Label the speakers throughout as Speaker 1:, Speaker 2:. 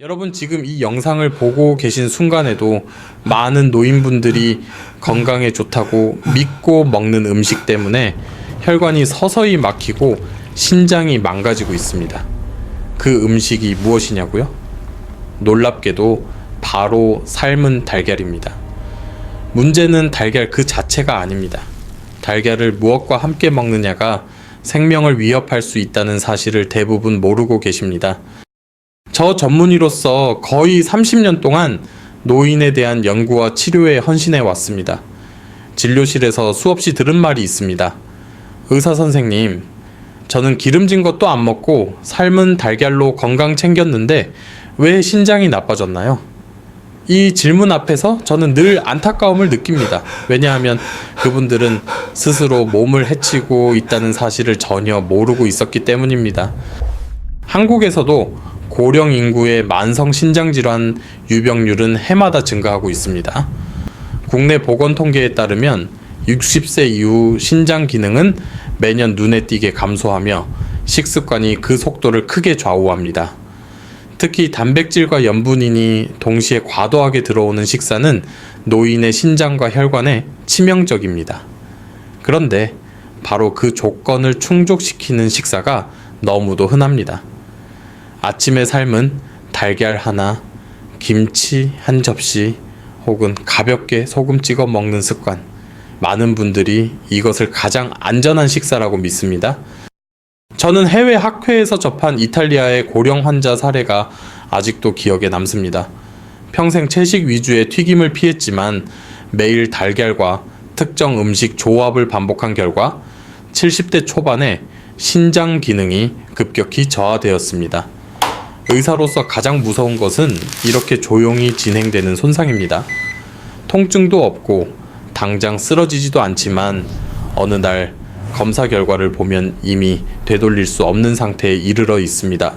Speaker 1: 여러분 지금 이 영상을 보고 계신 순간에도 많은 노인분들이 건강에 좋다고 믿고 먹는 음식 때문에 혈관이 서서히 막히고 신장이 망가지고 있습니다. 그 음식이 무엇이냐고요? 놀랍게도 바로 삶은 달걀입니다. 문제는 달걀 그 자체가 아닙니다. 달걀을 무엇과 함께 먹느냐가 생명을 위협할 수 있다는 사실을 대부분 모르고 계십니다. 저 전문의로서 거의 30년 동안 노인에 대한 연구와 치료에 헌신해 왔습니다. 진료실에서 수없이 들은 말이 있습니다. 의사 선생님, 저는 기름진 것도 안 먹고 삶은 달걀로 건강 챙겼는데 왜 신장이 나빠졌나요? 이 질문 앞에서 저는 늘 안타까움을 느낍니다. 왜냐하면 그분들은 스스로 몸을 해치고 있다는 사실을 전혀 모르고 있었기 때문입니다. 한국에서도 고령 인구의 만성 신장질환 유병률은 해마다 증가하고 있습니다. 국내 보건 통계에 따르면 60세 이후 신장 기능은 매년 눈에 띄게 감소하며 식습관이 그 속도를 크게 좌우합니다. 특히 단백질과 염분인이 동시에 과도하게 들어오는 식사는 노인의 신장과 혈관에 치명적입니다. 그런데 바로 그 조건을 충족시키는 식사가 너무도 흔합니다. 아침의 삶은 달걀 하나, 김치 한 접시, 혹은 가볍게 소금 찍어 먹는 습관. 많은 분들이 이것을 가장 안전한 식사라고 믿습니다. 저는 해외 학회에서 접한 이탈리아의 고령 환자 사례가 아직도 기억에 남습니다. 평생 채식 위주의 튀김을 피했지만 매일 달걀과 특정 음식 조합을 반복한 결과 70대 초반에 신장 기능이 급격히 저하되었습니다. 의사로서 가장 무서운 것은 이렇게 조용히 진행되는 손상입니다. 통증도 없고 당장 쓰러지지도 않지만 어느 날 검사 결과를 보면 이미 되돌릴 수 없는 상태에 이르러 있습니다.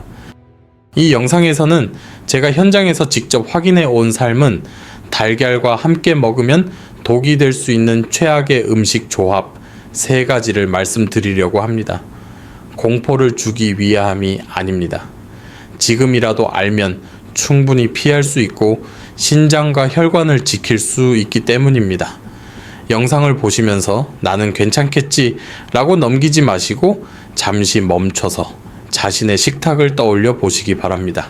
Speaker 1: 이 영상에서는 제가 현장에서 직접 확인해 온 삶은 달걀과 함께 먹으면 독이 될 수 있는 최악의 음식 조합 3가지를 말씀드리려고 합니다. 공포를 주기 위함이 아닙니다. 지금이라도 알면 충분히 피할 수 있고 신장과 혈관을 지킬 수 있기 때문입니다. 영상을 보시면서 나는 괜찮겠지 라고 넘기지 마시고 잠시 멈춰서 자신의 식탁을 떠올려 보시기 바랍니다.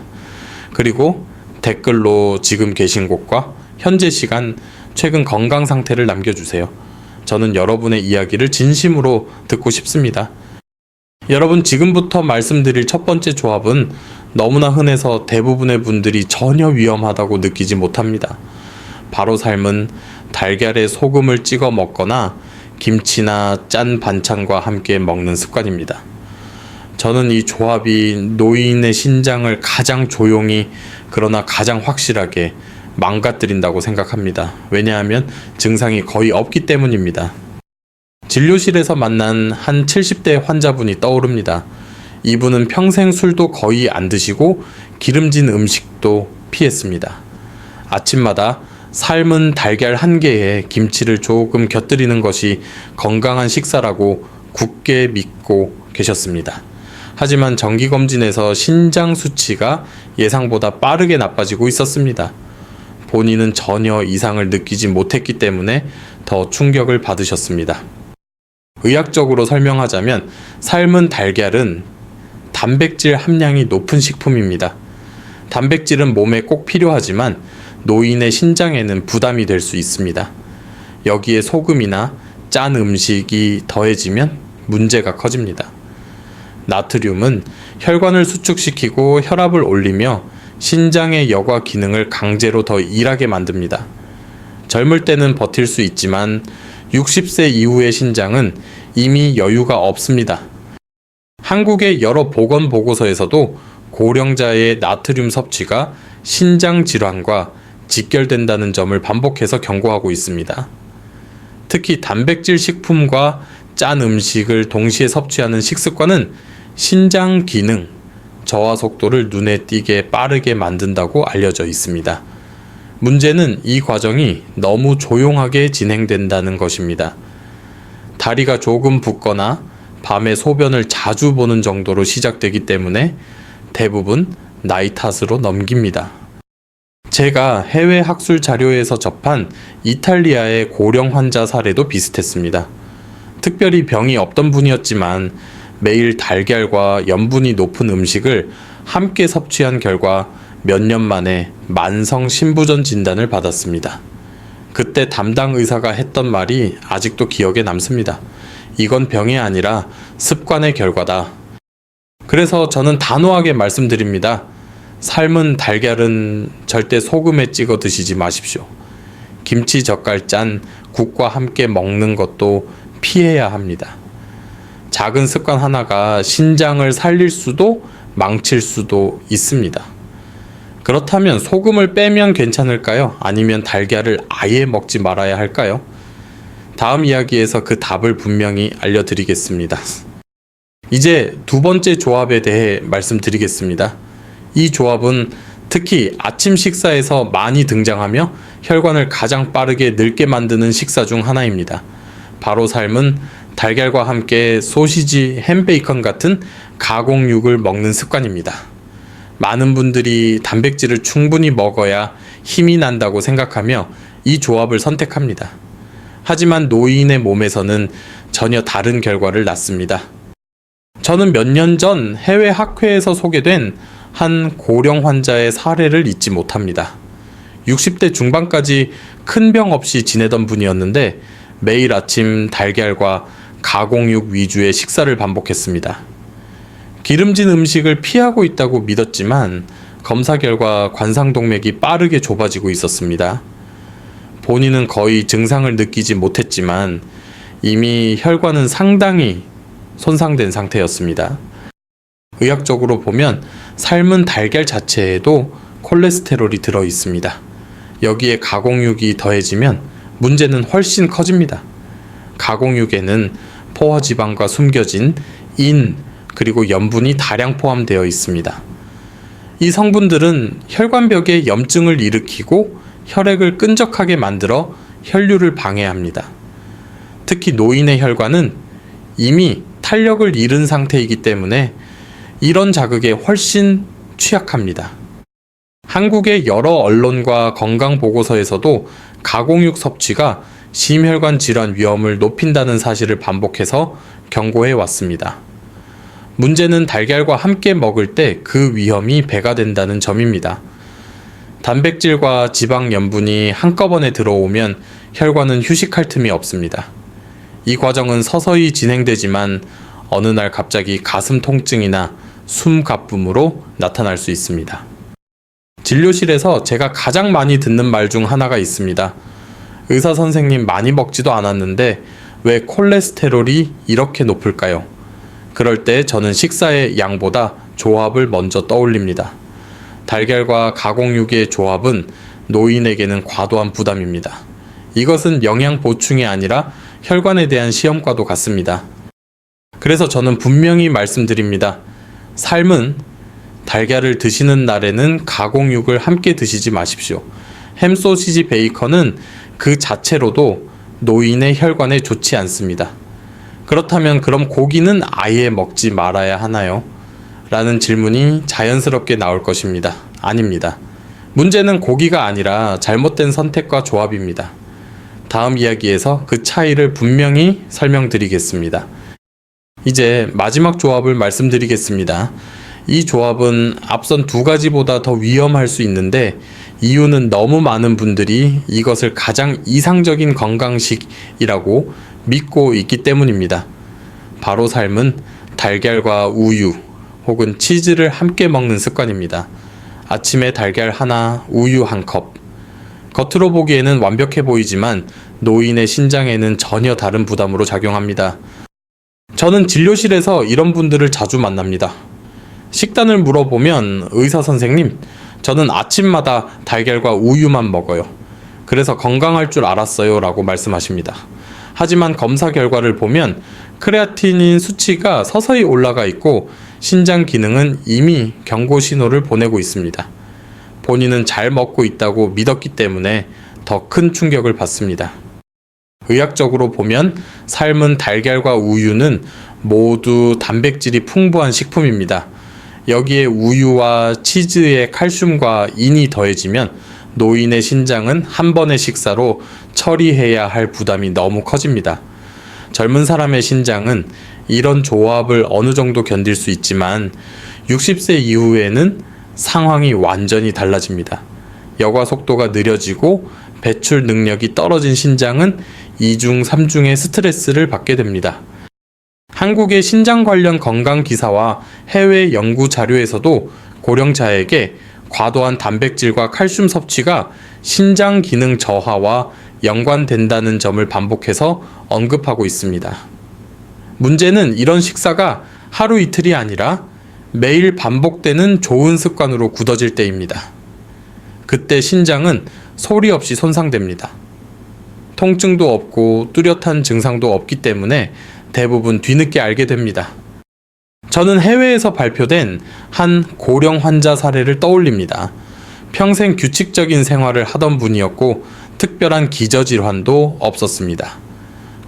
Speaker 1: 그리고 댓글로 지금 계신 곳과 현재 시간, 최근 건강 상태를 남겨주세요. 저는 여러분의 이야기를 진심으로 듣고 싶습니다. 여러분, 지금부터 말씀드릴 첫 번째 조합은 너무나 흔해서 대부분의 분들이 전혀 위험하다고 느끼지 못합니다. 바로 삶은 달걀에 소금을 찍어 먹거나 김치나 짠 반찬과 함께 먹는 습관입니다. 저는 이 조합이 노인의 신장을 가장 조용히 그러나 가장 확실하게 망가뜨린다고 생각합니다. 왜냐하면 증상이 거의 없기 때문입니다. 진료실에서 만난 한 70대 환자분이 떠오릅니다. 이분은 평생 술도 거의 안 드시고 기름진 음식도 피했습니다. 아침마다 삶은 달걀 1개에 김치를 조금 곁들이는 것이 건강한 식사라고 굳게 믿고 계셨습니다. 하지만 정기검진에서 신장 수치가 예상보다 빠르게 나빠지고 있었습니다. 본인은 전혀 이상을 느끼지 못했기 때문에 더 충격을 받으셨습니다. 의학적으로 설명하자면 삶은 달걀은 단백질 함량이 높은 식품입니다. 단백질은 몸에 꼭 필요하지만 노인의 신장에는 부담이 될 수 있습니다. 여기에 소금이나 짠 음식이 더해지면 문제가 커집니다. 나트륨은 혈관을 수축시키고 혈압을 올리며 신장의 여과 기능을 강제로 더 일하게 만듭니다. 젊을 때는 버틸 수 있지만 60세 이후의 신장은 이미 여유가 없습니다. 한국의 여러 보건 보고서에서도 고령자의 나트륨 섭취가 신장 질환과 직결된다는 점을 반복해서 경고하고 있습니다. 특히 단백질 식품과 짠 음식을 동시에 섭취하는 식습관은 신장 기능, 저하 속도를 눈에 띄게 빠르게 만든다고 알려져 있습니다. 문제는 이 과정이 너무 조용하게 진행된다는 것입니다. 다리가 조금 붓거나 밤에 소변을 자주 보는 정도로 시작되기 때문에 대부분 나이 탓으로 넘깁니다. 제가 해외 학술 자료에서 접한 이탈리아의 고령 환자 사례도 비슷했습니다. 특별히 병이 없던 분이었지만 매일 달걀과 염분이 높은 음식을 함께 섭취한 결과 몇 년 만에 만성 신부전 진단을 받았습니다. 그때 담당 의사가 했던 말이 아직도 기억에 남습니다. 이건 병이 아니라 습관의 결과다. 그래서 저는 단호하게 말씀드립니다. 삶은 달걀은 절대 소금에 찍어 드시지 마십시오. 김치 젓갈 짠 국과 함께 먹는 것도 피해야 합니다. 작은 습관 하나가 신장을 살릴 수도 망칠 수도 있습니다. 그렇다면 소금을 빼면 괜찮을까요? 아니면 달걀을 아예 먹지 말아야 할까요? 다음 이야기에서 그 답을 분명히 알려드리겠습니다. 이제 두 번째 조합에 대해 말씀드리겠습니다. 이 조합은 특히 아침 식사에서 많이 등장하며 혈관을 가장 빠르게 늙게 만드는 식사 중 하나입니다. 바로 삶은 달걀과 함께 소시지, 햄, 베이컨 같은 가공육을 먹는 습관입니다. 많은 분들이 단백질을 충분히 먹어야 힘이 난다고 생각하며 이 조합을 선택합니다. 하지만 노인의 몸에서는 전혀 다른 결과를 낳습니다. 저는 몇 년 전 해외 학회에서 소개된 한 고령 환자의 사례를 잊지 못합니다. 60대 중반까지 큰 병 없이 지내던 분이었는데 매일 아침 달걀과 가공육 위주의 식사를 반복했습니다. 기름진 음식을 피하고 있다고 믿었지만 검사 결과 관상동맥이 빠르게 좁아지고 있었습니다. 본인은 거의 증상을 느끼지 못했지만 이미 혈관은 상당히 손상된 상태였습니다. 의학적으로 보면 삶은 달걀 자체에도 콜레스테롤이 들어 있습니다. 여기에 가공육이 더해지면 문제는 훨씬 커집니다. 가공육에는 포화지방과 숨겨진 인 그리고 염분이 다량 포함되어 있습니다. 이 성분들은 혈관벽에 염증을 일으키고 혈액을 끈적하게 만들어 혈류를 방해합니다. 특히 노인의 혈관은 이미 탄력을 잃은 상태이기 때문에 이런 자극에 훨씬 취약합니다. 한국의 여러 언론과 건강보고서에서도 가공육 섭취가 심혈관 질환 위험을 높인다는 사실을 반복해서 경고해 왔습니다. 문제는 달걀과 함께 먹을 때 그 위험이 배가 된다는 점입니다. 단백질과 지방 염분이 한꺼번에 들어오면 혈관은 휴식할 틈이 없습니다. 이 과정은 서서히 진행되지만 어느 날 갑자기 가슴 통증이나 숨 가쁨으로 나타날 수 있습니다. 진료실에서 제가 가장 많이 듣는 말 중 하나가 있습니다. 의사 선생님, 많이 먹지도 않았는데 왜 콜레스테롤이 이렇게 높을까요? 그럴 때 저는 식사의 양보다 조합을 먼저 떠올립니다. 달걀과 가공육의 조합은 노인에게는 과도한 부담입니다. 이것은 영양 보충이 아니라 혈관에 대한 시험과도 같습니다. 그래서 저는 분명히 말씀드립니다. 삶은 달걀을 드시는 날에는 가공육을 함께 드시지 마십시오. 햄, 소시지, 베이컨은 그 자체로도 노인의 혈관에 좋지 않습니다. 그렇다면 그럼 고기는 아예 먹지 말아야 하나요? 라는 질문이 자연스럽게 나올 것입니다. 아닙니다. 문제는 고기가 아니라 잘못된 선택과 조합입니다. 다음 이야기에서 그 차이를 분명히 설명드리겠습니다. 이제 마지막 조합을 말씀드리겠습니다. 이 조합은 앞선 두 가지보다 더 위험할 수 있는데 이유는 너무 많은 분들이 이것을 가장 이상적인 건강식이라고 믿고 있기 때문입니다. 바로 삶은 달걀과 우유 혹은 치즈를 함께 먹는 습관입니다. 아침에 달걀 하나, 우유 한 컵. 겉으로 보기에는 완벽해 보이지만 노인의 신장에는 전혀 다른 부담으로 작용합니다. 저는 진료실에서 이런 분들을 자주 만납니다. 식단을 물어보면 의사 선생님, 저는 아침마다 달걀과 우유만 먹어요. 그래서 건강할 줄 알았어요 라고 말씀하십니다. 하지만 검사 결과를 보면 크레아티닌 수치가 서서히 올라가 있고 신장 기능은 이미 경고 신호를 보내고 있습니다. 본인은 잘 먹고 있다고 믿었기 때문에 더 큰 충격을 받습니다. 의학적으로 보면 삶은 달걀과 우유는 모두 단백질이 풍부한 식품입니다. 여기에 우유와 치즈의 칼슘과 인이 더해지면 노인의 신장은 한 번의 식사로 처리해야 할 부담이 너무 커집니다. 젊은 사람의 신장은 이런 조합을 어느 정도 견딜 수 있지만 60세 이후에는 상황이 완전히 달라집니다. 여과 속도가 느려지고 배출 능력이 떨어진 신장은 2중, 3중의 스트레스를 받게 됩니다. 한국의 신장 관련 건강 기사와 해외 연구 자료에서도 고령자에게 과도한 단백질과 칼슘 섭취가 신장 기능 저하와 연관된다는 점을 반복해서 언급하고 있습니다. 문제는 이런 식사가 하루 이틀이 아니라 매일 반복되는 좋은 습관으로 굳어질 때입니다. 그때 신장은 소리 없이 손상됩니다. 통증도 없고 뚜렷한 증상도 없기 때문에 대부분 뒤늦게 알게 됩니다. 저는 해외에서 발표된 한 고령 환자 사례를 떠올립니다. 평생 규칙적인 생활을 하던 분이었고 특별한 기저질환도 없었습니다.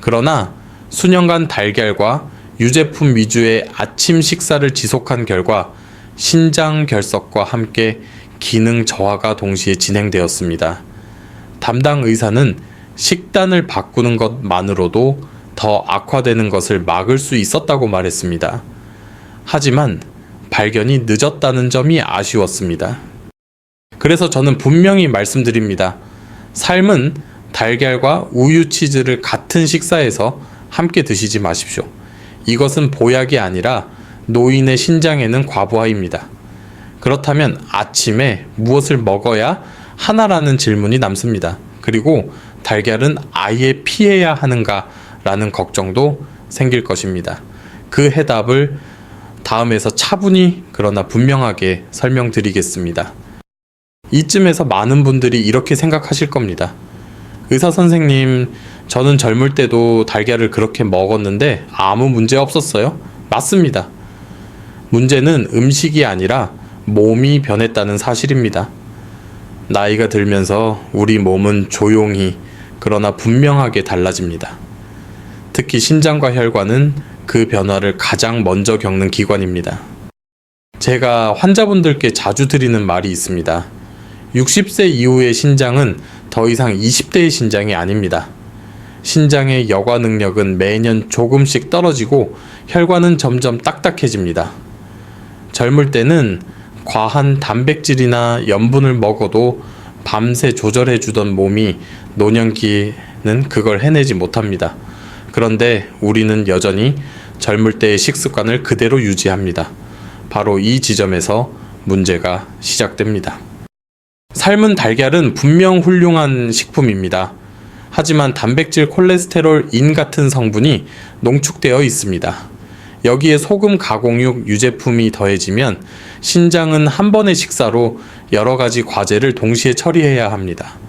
Speaker 1: 그러나 수년간 달걀과 유제품 위주의 아침 식사를 지속한 결과 신장 결석과 함께 기능 저하가 동시에 진행되었습니다. 담당 의사는 식단을 바꾸는 것만으로도 더 악화되는 것을 막을 수 있었다고 말했습니다. 하지만 발견이 늦었다는 점이 아쉬웠습니다. 그래서 저는 분명히 말씀드립니다. 삶은 달걀과 우유, 치즈를 같은 식사에서 함께 드시지 마십시오. 이것은 보약이 아니라 노인의 신장에는 과부하입니다. 그렇다면 아침에 무엇을 먹어야 하나라는 질문이 남습니다. 그리고 달걀은 아예 피해야 하는가 라는 걱정도 생길 것입니다. 그 해답을 다음에서 차분히 그러나 분명하게 설명드리겠습니다. 이쯤에서 많은 분들이 이렇게 생각하실 겁니다. 의사 선생님, 저는 젊을 때도 달걀을 그렇게 먹었는데 아무 문제 없었어요? 맞습니다. 문제는 음식이 아니라 몸이 변했다는 사실입니다. 나이가 들면서 우리 몸은 조용히 그러나 분명하게 달라집니다. 특히 신장과 혈관은 그 변화를 가장 먼저 겪는 기관입니다. 제가 환자분들께 자주 드리는 말이 있습니다. 60세 이후의 신장은 더 이상 20대의 신장이 아닙니다. 신장의 여과 능력은 매년 조금씩 떨어지고 혈관은 점점 딱딱해집니다. 젊을 때는 과한 단백질이나 염분을 먹어도 밤새 조절해주던 몸이 노년기에는 그걸 해내지 못합니다. 그런데 우리는 여전히 젊을 때의 식습관을 그대로 유지합니다. 바로 이 지점에서 문제가 시작됩니다. 삶은 달걀은 분명 훌륭한 식품입니다. 하지만 단백질, 콜레스테롤, 인 같은 성분이 농축되어 있습니다. 여기에 소금, 가공육, 유제품이 더해지면 신장은 한 번의 식사로 여러 가지 과제를 동시에 처리해야 합니다.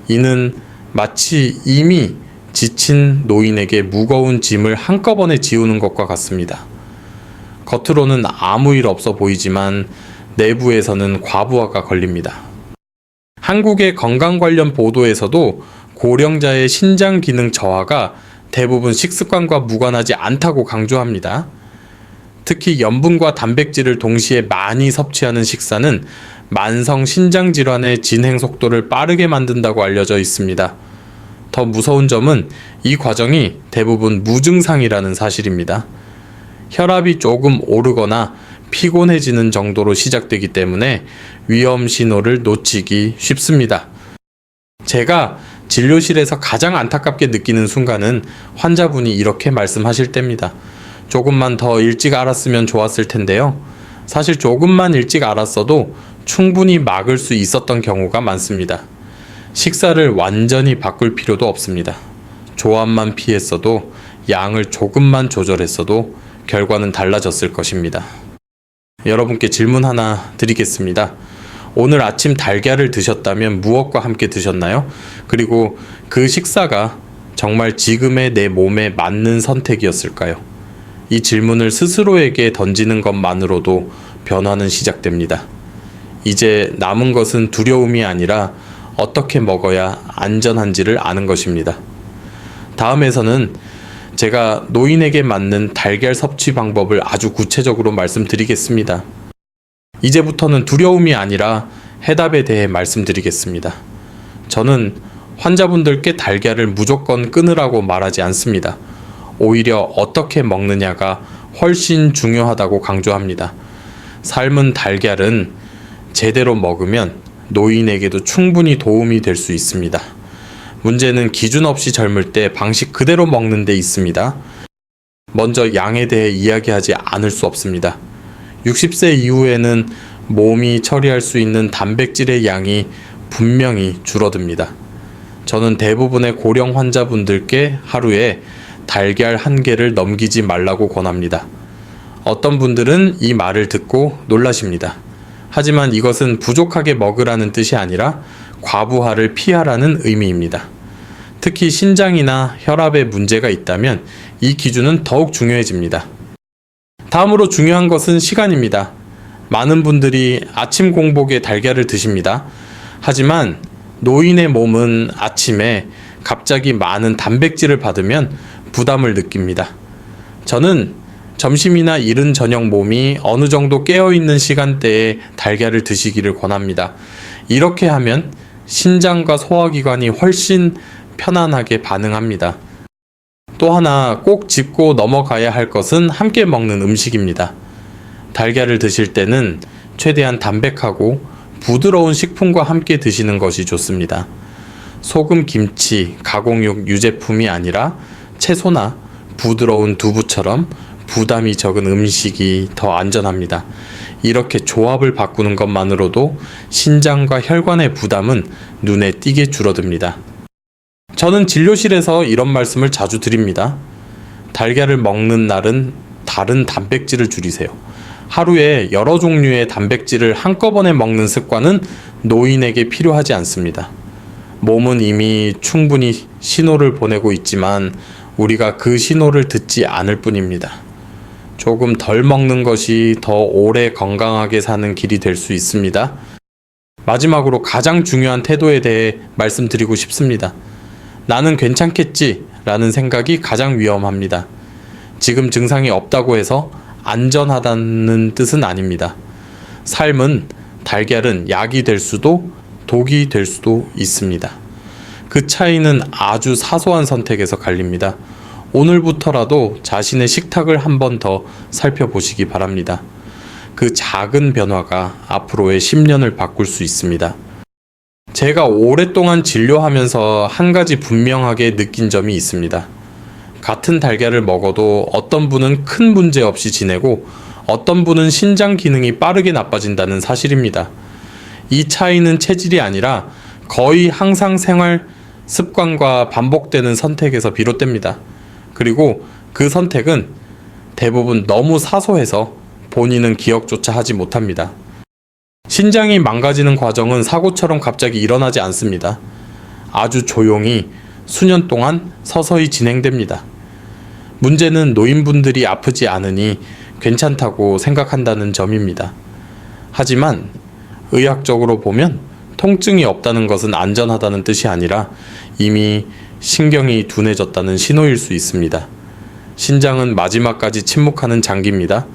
Speaker 1: 이는 마치 이미 지친 노인에게 무거운 짐을 한꺼번에 지우는 것과 같습니다. 겉으로는 아무 일 없어 보이지만 내부에서는 과부하가 걸립니다. 한국의 건강 관련 보도에서도 고령자의 신장 기능 저하가 대부분 식습관과 무관하지 않다고 강조합니다. 특히 염분과 단백질을 동시에 많이 섭취하는 식사는 만성 신장 질환의 진행 속도를 빠르게 만든다고 알려져 있습니다. 더 무서운 점은 이 과정이 대부분 무증상이라는 사실입니다. 혈압이 조금 오르거나 피곤해지는 정도로 시작되기 때문에 위험 신호를 놓치기 쉽습니다. 제가 진료실에서 가장 안타깝게 느끼는 순간은 환자분이 이렇게 말씀하실 때입니다. 조금만 더 일찍 알았으면 좋았을 텐데요. 사실 조금만 일찍 알았어도 충분히 막을 수 있었던 경우가 많습니다. 식사를 완전히 바꿀 필요도 없습니다. 조합만 피했어도 양을 조금만 조절했어도 결과는 달라졌을 것입니다. 여러분께 질문 하나 드리겠습니다. 오늘 아침 달걀을 드셨다면 무엇과 함께 드셨나요? 그리고 그 식사가 정말 지금의 내 몸에 맞는 선택이었을까요? 이 질문을 스스로에게 던지는 것만으로도 변화는 시작됩니다. 이제 남은 것은 두려움이 아니라 어떻게 먹어야 안전한지를 아는 것입니다. 다음에서는 제가 노인에게 맞는 달걀 섭취 방법을 아주 구체적으로 말씀드리겠습니다. 이제부터는 두려움이 아니라 해답에 대해 말씀드리겠습니다. 저는 환자분들께 달걀을 무조건 끊으라고 말하지 않습니다. 오히려 어떻게 먹느냐가 훨씬 중요하다고 강조합니다. 삶은 달걀은 제대로 먹으면 노인에게도 충분히 도움이 될 수 있습니다. 문제는 기준 없이 젊을 때 방식 그대로 먹는 데 있습니다. 먼저 양에 대해 이야기하지 않을 수 없습니다. 60세 이후에는 몸이 처리할 수 있는 단백질의 양이 분명히 줄어듭니다. 저는 대부분의 고령 환자분들께 하루에 달걀 1개를 넘기지 말라고 권합니다. 어떤 분들은 이 말을 듣고 놀라십니다. 하지만 이것은 부족하게 먹으라는 뜻이 아니라 과부하를 피하라는 의미입니다. 특히 신장이나 혈압에 문제가 있다면 이 기준은 더욱 중요해집니다. 다음으로 중요한 것은 시간입니다. 많은 분들이 아침 공복에 달걀을 드십니다. 하지만 노인의 몸은 아침에 갑자기 많은 단백질을 받으면 부담을 느낍니다. 저는 점심이나 이른 저녁 몸이 어느 정도 깨어있는 시간대에 달걀을 드시기를 권합니다. 이렇게 하면 신장과 소화기관이 훨씬 편안하게 반응합니다. 또 하나 꼭 짚고 넘어가야 할 것은 함께 먹는 음식입니다. 달걀을 드실 때는 최대한 담백하고 부드러운 식품과 함께 드시는 것이 좋습니다. 소금, 김치, 가공육, 유제품이 아니라 채소나 부드러운 두부처럼 부담이 적은 음식이 더 안전합니다. 이렇게 조합을 바꾸는 것만으로도 신장과 혈관의 부담은 눈에 띄게 줄어듭니다. 저는 진료실에서 이런 말씀을 자주 드립니다. 달걀을 먹는 날은 다른 단백질을 줄이세요. 하루에 여러 종류의 단백질을 한꺼번에 먹는 습관은 노인에게 필요하지 않습니다. 몸은 이미 충분히 신호를 보내고 있지만 우리가 그 신호를 듣지 않을 뿐입니다. 조금 덜 먹는 것이 더 오래 건강하게 사는 길이 될 수 있습니다. 마지막으로 가장 중요한 태도에 대해 말씀드리고 싶습니다. 나는 괜찮겠지 라는 생각이 가장 위험합니다. 지금 증상이 없다고 해서 안전하다는 뜻은 아닙니다. 삶은 달걀은 약이 될 수도 독이 될 수도 있습니다. 그 차이는 아주 사소한 선택에서 갈립니다. 오늘부터라도 자신의 식탁을 한 번 더 살펴보시기 바랍니다. 그 작은 변화가 앞으로의 10년을 바꿀 수 있습니다. 제가 오랫동안 진료하면서 한 가지 분명하게 느낀 점이 있습니다. 같은 달걀을 먹어도 어떤 분은 큰 문제 없이 지내고 어떤 분은 신장 기능이 빠르게 나빠진다는 사실입니다. 이 차이는 체질이 아니라 거의 항상 생활 습관과 반복되는 선택에서 비롯됩니다. 그리고 그 선택은 대부분 너무 사소해서 본인은 기억조차 하지 못합니다. 신장이 망가지는 과정은 사고처럼 갑자기 일어나지 않습니다. 아주 조용히 수년 동안 서서히 진행됩니다. 문제는 노인분들이 아프지 않으니 괜찮다고 생각한다는 점입니다. 하지만 의학적으로 보면 통증이 없다는 것은 안전하다는 뜻이 아니라 이미 신경이 둔해졌다는 신호일 수 있습니다. 신장은 마지막까지 침묵하는 장기입니다.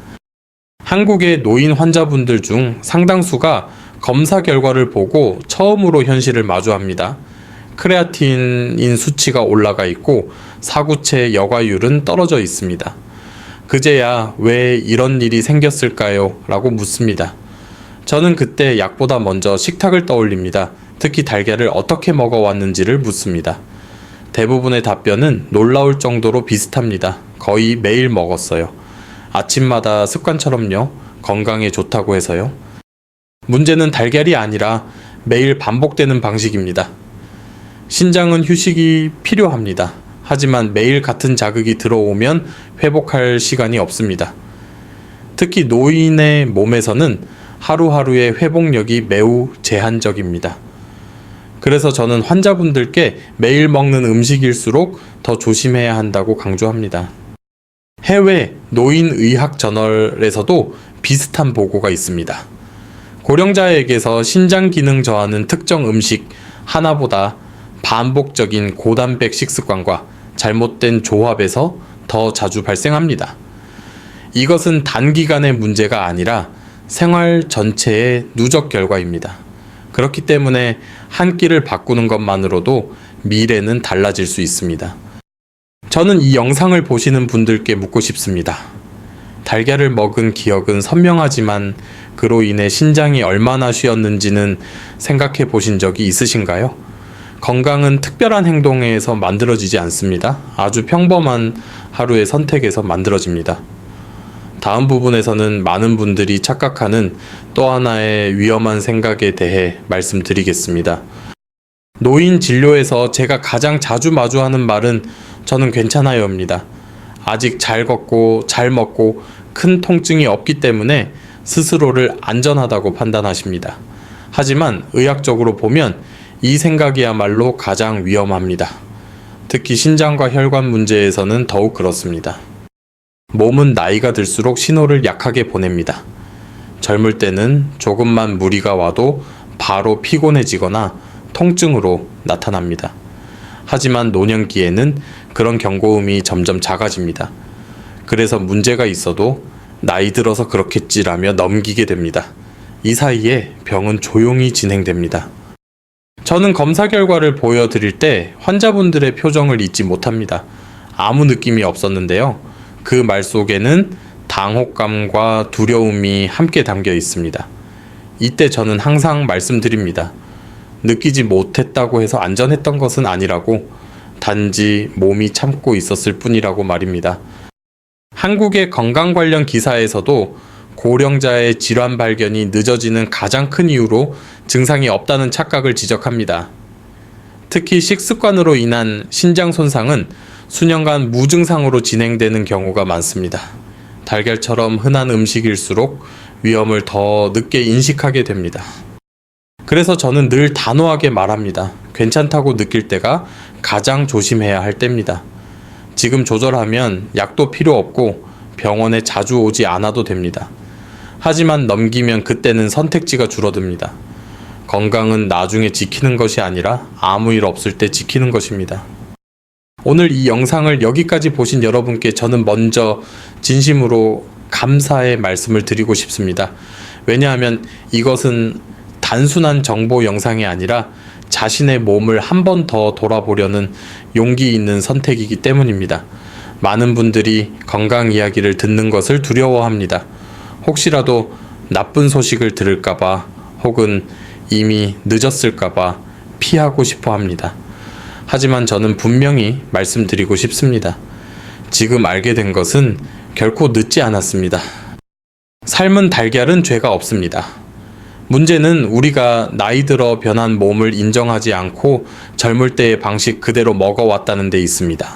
Speaker 1: 한국의 노인 환자분들 중 상당수가 검사 결과를 보고 처음으로 현실을 마주합니다. 크레아틴인 수치가 올라가 있고 사구체 여과율은 떨어져 있습니다. 그제야 왜 이런 일이 생겼을까요? 라고 묻습니다. 저는 그때 약보다 먼저 식탁을 떠올립니다. 특히 달걀을 어떻게 먹어왔는지를 묻습니다. 대부분의 답변은 놀라울 정도로 비슷합니다. 거의 매일 먹었어요. 아침마다 습관처럼요. 건강에 좋다고 해서요. 문제는 달걀이 아니라 매일 반복되는 방식입니다. 신장은 휴식이 필요합니다. 하지만 매일 같은 자극이 들어오면 회복할 시간이 없습니다. 특히 노인의 몸에서는 하루하루의 회복력이 매우 제한적입니다. 그래서 저는 환자분들께 매일 먹는 음식일수록 더 조심해야 한다고 강조합니다. 해외 노인의학 저널에서도 비슷한 보고가 있습니다. 고령자에게서 신장 기능 저하는 특정 음식 하나보다 반복적인 고단백 식습관과 잘못된 조합에서 더 자주 발생합니다. 이것은 단기간의 문제가 아니라 생활 전체의 누적 결과입니다. 그렇기 때문에 한 끼를 바꾸는 것만으로도 미래는 달라질 수 있습니다. 저는 이 영상을 보시는 분들께 묻고 싶습니다. 달걀을 먹은 기억은 선명하지만 그로 인해 신장이 얼마나 쉬었는지는 생각해 보신 적이 있으신가요? 건강은 특별한 행동에서 만들어지지 않습니다. 아주 평범한 하루의 선택에서 만들어집니다. 다음 부분에서는 많은 분들이 착각하는 또 하나의 위험한 생각에 대해 말씀드리겠습니다. 노인 진료에서 제가 가장 자주 마주하는 말은 저는 괜찮아요입니다. 아직 잘 걷고 잘 먹고 큰 통증이 없기 때문에 스스로를 안전하다고 판단하십니다. 하지만 의학적으로 보면 이 생각이야말로 가장 위험합니다. 특히 신장과 혈관 문제에서는 더욱 그렇습니다. 몸은 나이가 들수록 신호를 약하게 보냅니다. 젊을 때는 조금만 무리가 와도 바로 피곤해지거나 통증으로 나타납니다. 하지만 노년기에는 그런 경고음이 점점 작아집니다. 그래서 문제가 있어도 나이 들어서 그렇겠지라며 넘기게 됩니다. 이 사이에 병은 조용히 진행됩니다. 저는 검사 결과를 보여드릴 때 환자분들의 표정을 잊지 못합니다. 아무 느낌이 없었는데요. 그 말 속에는 당혹감과 두려움이 함께 담겨 있습니다. 이때 저는 항상 말씀드립니다. 느끼지 못했다고 해서 안전했던 것은 아니라고, 단지 몸이 참고 있었을 뿐이라고 말입니다. 한국의 건강 관련 기사에서도 고령자의 질환 발견이 늦어지는 가장 큰 이유로 증상이 없다는 착각을 지적합니다. 특히 식습관으로 인한 신장 손상은 수년간 무증상으로 진행되는 경우가 많습니다. 달걀처럼 흔한 음식일수록 위험을 더 늦게 인식하게 됩니다. 그래서 저는 늘 단호하게 말합니다. 괜찮다고 느낄 때가 가장 조심해야 할 때입니다. 지금 조절하면 약도 필요 없고 병원에 자주 오지 않아도 됩니다. 하지만 넘기면 그때는 선택지가 줄어듭니다. 건강은 나중에 지키는 것이 아니라 아무 일 없을 때 지키는 것입니다. 오늘 이 영상을 여기까지 보신 여러분께 저는 먼저 진심으로 감사의 말씀을 드리고 싶습니다. 왜냐하면 이것은 단순한 정보 영상이 아니라 자신의 몸을 한 번 더 돌아보려는 용기 있는 선택이기 때문입니다. 많은 분들이 건강 이야기를 듣는 것을 두려워합니다. 혹시라도 나쁜 소식을 들을까봐 혹은 이미 늦었을까봐 피하고 싶어 합니다. 하지만 저는 분명히 말씀드리고 싶습니다. 지금 알게 된 것은 결코 늦지 않았습니다. 삶은 달걀은 죄가 없습니다. 문제는 우리가 나이 들어 변한 몸을 인정하지 않고 젊을 때의 방식 그대로 먹어왔다는 데 있습니다.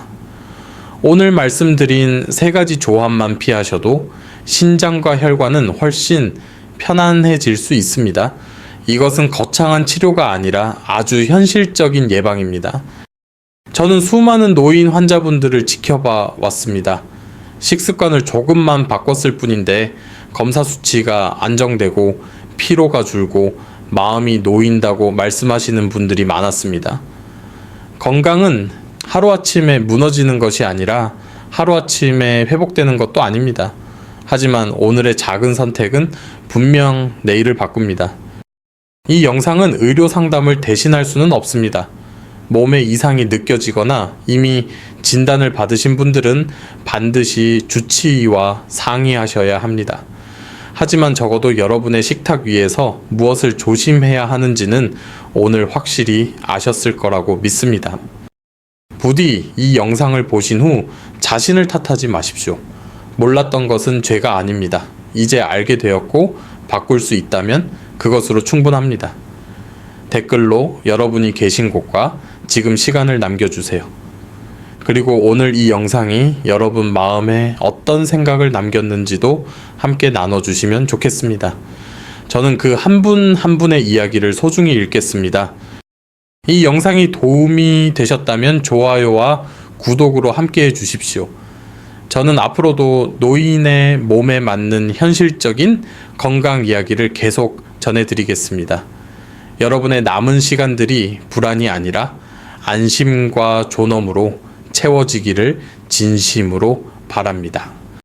Speaker 1: 오늘 말씀드린 세 가지 조합만 피하셔도 신장과 혈관은 훨씬 편안해질 수 있습니다. 이것은 거창한 치료가 아니라 아주 현실적인 예방입니다. 저는 수많은 노인 환자분들을 지켜봐 왔습니다. 식습관을 조금만 바꿨을 뿐인데 검사 수치가 안정되고 피로가 줄고 마음이 놓인다고 말씀하시는 분들이 많았습니다. 건강은 하루아침에 무너지는 것이 아니라 하루아침에 회복되는 것도 아닙니다. 하지만 오늘의 작은 선택은 분명 내일을 바꿉니다. 이 영상은 의료 상담을 대신할 수는 없습니다. 몸에 이상이 느껴지거나 이미 진단을 받으신 분들은 반드시 주치의와 상의하셔야 합니다. 하지만 적어도 여러분의 식탁 위에서 무엇을 조심해야 하는지는 오늘 확실히 아셨을 거라고 믿습니다. 부디 이 영상을 보신 후 자신을 탓하지 마십시오. 몰랐던 것은 죄가 아닙니다. 이제 알게 되었고 바꿀 수 있다면 그것으로 충분합니다. 댓글로 여러분이 계신 곳과 지금 시간을 남겨주세요. 그리고 오늘 이 영상이 여러분 마음에 어떤 생각을 남겼는지도 함께 나눠주시면 좋겠습니다. 저는 그 한 분 한 분의 이야기를 소중히 읽겠습니다. 이 영상이 도움이 되셨다면 좋아요와 구독으로 함께 해주십시오. 저는 앞으로도 노인의 몸에 맞는 현실적인 건강 이야기를 계속 전해드리겠습니다. 여러분의 남은 시간들이 불안이 아니라 안심과 존엄으로 채워지기를 진심으로 바랍니다.